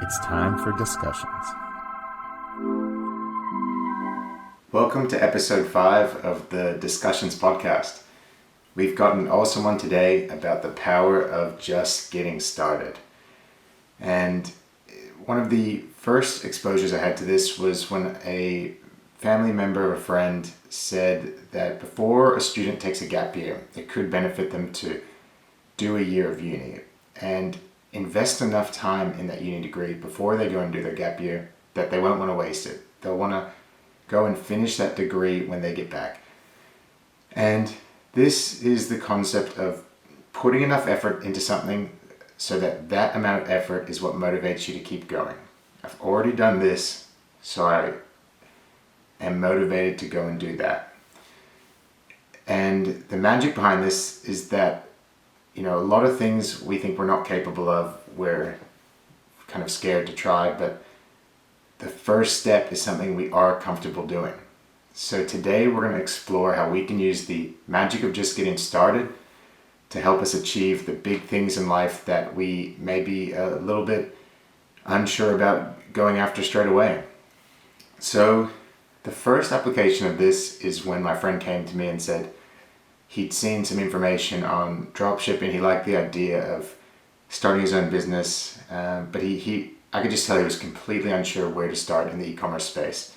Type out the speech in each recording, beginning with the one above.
It's time for discussions. Welcome to episode 5 of the Discussions podcast. We've got an awesome one today about the power of just getting started. And one of the first exposures I had to this was when a family member or a friend said that before a student takes a gap year, it could benefit them to do a year of uni and invest enough time in that uni degree before they go and do their gap year that they won't want to waste it. They'll want to go and finish that degree when they get back. And this is the concept of putting enough effort into something so that that amount of effort is what motivates you to keep going. I've already done this, so I am motivated to go and do that. And the magic behind this is that, a lot of things we think we're not capable of, we're kind of scared to try, but the first step is something we are comfortable doing. So today we're going to explore how we can use the magic of just getting started to help us achieve the big things in life that we may be a little bit unsure about going after straight away. So the first application of this is when my friend came to me and said he'd seen some information on dropshipping. He liked the idea of starting his own business, but I could just tell he was completely unsure where to start in the e-commerce space.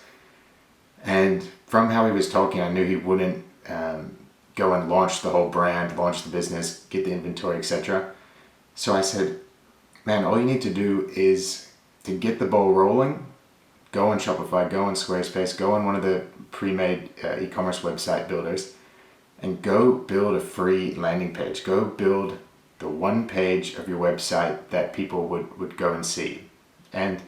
And from how he was talking, I knew he wouldn't go and launch the whole brand, launch the business, get the inventory, etc. So I said, man, all you need to do is to get the ball rolling, go on Shopify, go on Squarespace, go on one of the pre-made e-commerce website builders, and go build a free landing page. Go build the one page of your website that people would go and see. And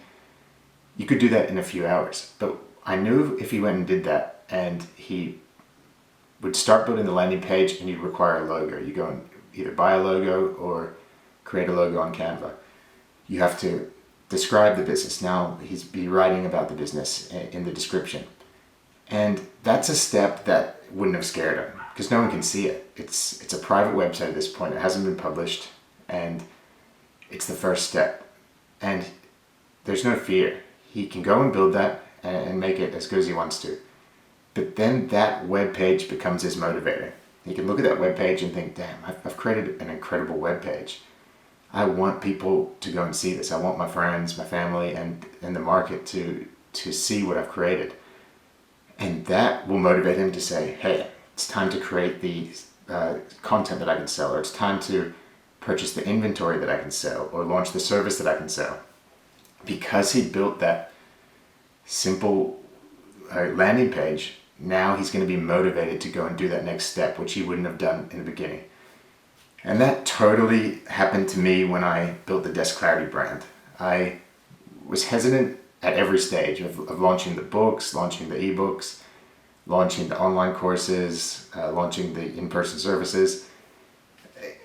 you could do that in a few hours. But I knew if he went and did that and he would start building the landing page and you'd require a logo. You go and either buy a logo or create a logo on Canva. You have to describe the business. Now he's be writing about the business in the description. And that's a step that wouldn't have scared him because no one can see it. It's a private website at this point. It hasn't been published and it's the first step. And there's no fear. He can go and build that and make it as good as he wants to. But then that web page becomes his motivator. He can look at that web page and think, damn, I've created an incredible web page. I want people to go and see this. I want my friends, my family, and the market to see what I've created. And that will motivate him to say, hey, it's time to create the content that I can sell, or it's time to purchase the inventory that I can sell, or launch the service that I can sell. Because he built that simple landing page, now he's going to be motivated to go and do that next step, which he wouldn't have done in the beginning. And that totally happened to me when I built the Desk Clarity brand. I was hesitant at every stage of launching the books, launching the ebooks, launching the online courses, launching the in-person services.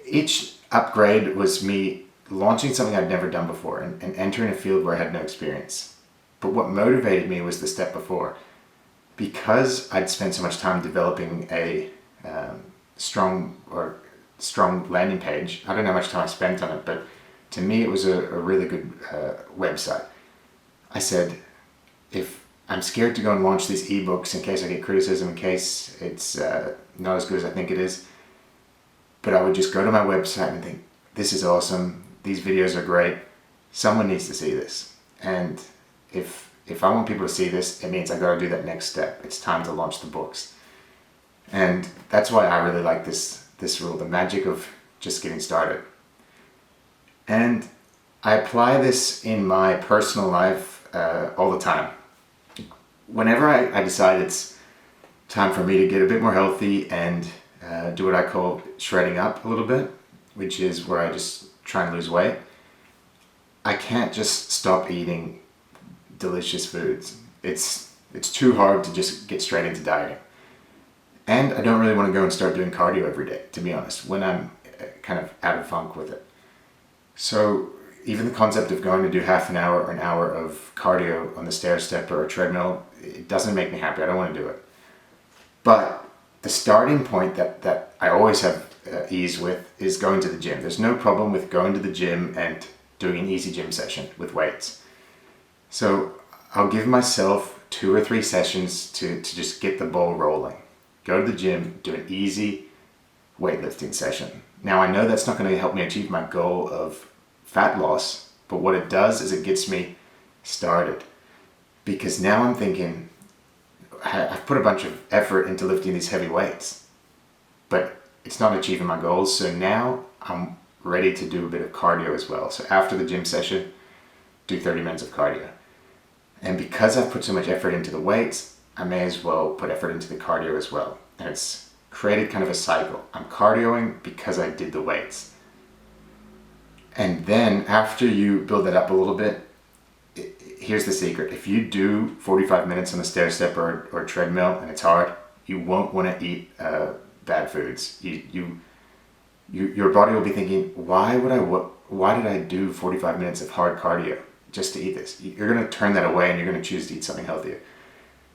Each upgrade was me launching something I'd never done before and entering a field where I had no experience. But what motivated me was the step before. Because I'd spent so much time developing a strong landing page, I don't know how much time I spent on it, but to me it was a really good website. I said, if I'm scared to go and launch these ebooks in case I get criticism, in case it's not as good as I think it is, but I would just go to my website and think, this is awesome, these videos are great, someone needs to see this. And if I want people to see this, it means I got to do that next step. It's time to launch the books. And that's why I really like this rule, the magic of just getting started. And I apply this in my personal life all the time. Whenever I decide it's time for me to get a bit more healthy and do what I call shredding up a little bit, which is where I just try and lose weight, I can't just stop eating delicious foods. It's too hard to just get straight into dieting. And I don't really want to go and start doing cardio every day, to be honest, when I'm kind of out of funk with it. So even the concept of going to do half an hour or an hour of cardio on the stair step or a treadmill, it doesn't make me happy. I don't want to do it. But the starting point that I always have ease with is going to the gym. There's no problem with going to the gym and doing an easy gym session with weights. So I'll give myself 2 or 3 sessions to just get the ball rolling. Go to the gym, do an easy weightlifting session. Now I know that's not going to help me achieve my goal of fat loss, but what it does is it gets me started. Because now I'm thinking, I've put a bunch of effort into lifting these heavy weights, but it's not achieving my goals. So now I'm ready to do a bit of cardio as well. So after the gym session, do 30 minutes of cardio. And because I've put so much effort into the weights, I may as well put effort into the cardio as well. And it's created kind of a cycle. I'm cardioing because I did the weights. And then after you build that up a little bit, here's the secret. If you do 45 minutes on the stair step or treadmill and it's hard, you won't want to eat bad foods. Your body will be thinking, why did I do 45 minutes of hard cardio just to eat this? You're going to turn that away and you're going to choose to eat something healthier.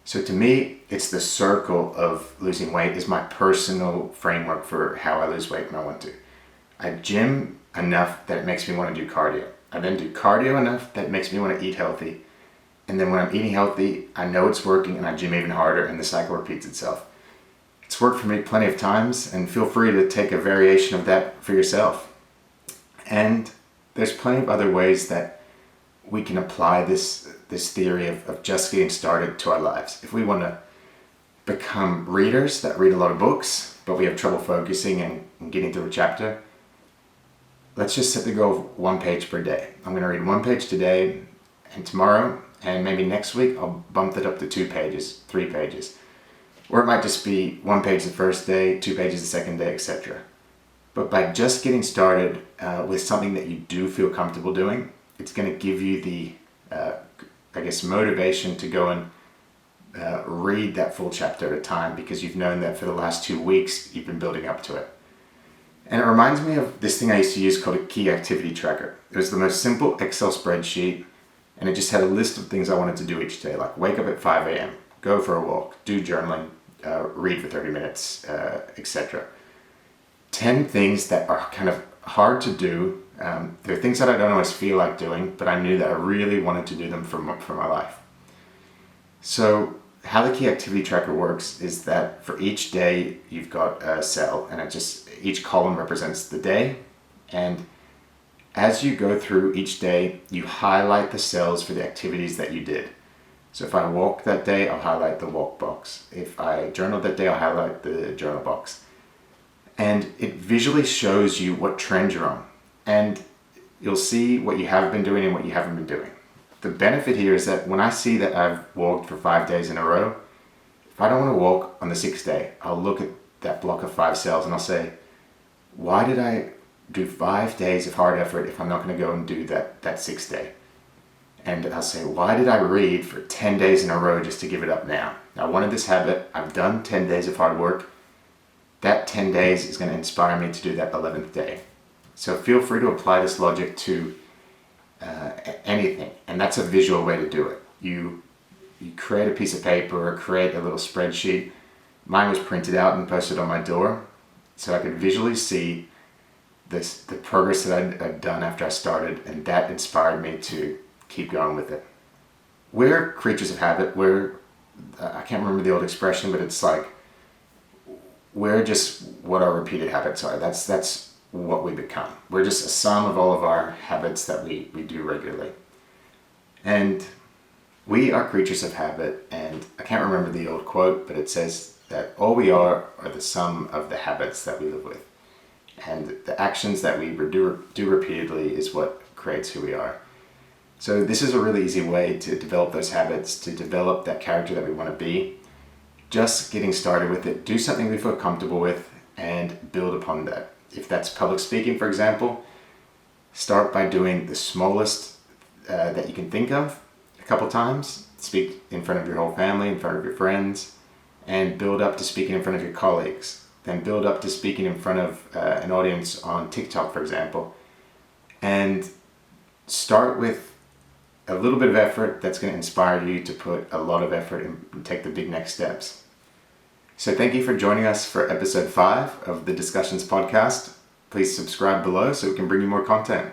So to me, it's the circle of losing weight is my personal framework for how I lose weight when I want to. I gym enough that it makes me want to do cardio. I then do cardio enough that it makes me want to eat healthy. And then when I'm eating healthy, I know it's working and I gym even harder and the cycle repeats itself. It's worked for me plenty of times, and feel free to take a variation of that for yourself. And there's plenty of other ways that we can apply this theory of just getting started to our lives. If we want to become readers that read a lot of books, but we have trouble focusing and getting through a chapter, let's just set the goal of 1 page per day. I'm going to read 1 page today and tomorrow, and maybe next week I'll bump it up to 2 pages, 3 pages. Or it might just be 1 page the first day, 2 pages the second day, etc. But by just getting started with something that you do feel comfortable doing, it's going to give you the, motivation to go and read that full chapter at a time, because you've known that for the last 2 weeks you've been building up to it. And it reminds me of this thing I used to use called a key activity tracker. It was the most simple Excel spreadsheet, and it just had a list of things I wanted to do each day, like wake up at 5 a.m., go for a walk, do journaling, read for 30 minutes, etc. 10 things that are kind of hard to do. They're things that I don't always feel like doing, but I knew that I really wanted to do them for my life. So how the key activity tracker works is that for each day you've got a cell, and each column represents the day, and as you go through each day you highlight the cells for the activities that you did. So if I walk that day, I'll highlight the walk box. If I journal that day, I'll highlight the journal box. And it visually shows you what trend you're on, and you'll see what you have been doing and what you haven't been doing. The benefit here is that when I see that I've walked for 5 days in a row, if I don't want to walk on the 6th day, I'll look at that block of 5 cells and I'll say, why did I do 5 days of hard effort if I'm not going to go and do that 6th day? And I'll say, why did I read for 10 days in a row just to give it up now? I wanted this habit. I've done 10 days of hard work. That 10 days is going to inspire me to do that 11th day. So feel free to apply this logic to anything. And that's a visual way to do it. You create a piece of paper or create a little spreadsheet. Mine was printed out and posted on my door, so I could visually see the progress that I'd done after I started, and that inspired me to keep going with it. We're creatures of habit. I can't remember the old expression, but it's like we're just what our repeated habits are. That's what we become. We're just a sum of all of our habits that we do regularly. And we are creatures of habit, and I can't remember the old quote, but it says that all we are the sum of the habits that we live with. And the actions that we do repeatedly is what creates who we are. So this is a really easy way to develop those habits, to develop that character that we want to be. Just getting started with it, do something we feel comfortable with, and build upon that. If that's public speaking, for example, start by doing the smallest that you can think of a couple times. Speak in front of your whole family, in front of your friends, and build up to speaking in front of your colleagues. Then build up to speaking in front of an audience on TikTok, for example. And start with a little bit of effort that's going to inspire you to put a lot of effort and take the big next steps. So thank you for joining us for episode 5 of the Discussions podcast. Please subscribe below so we can bring you more content.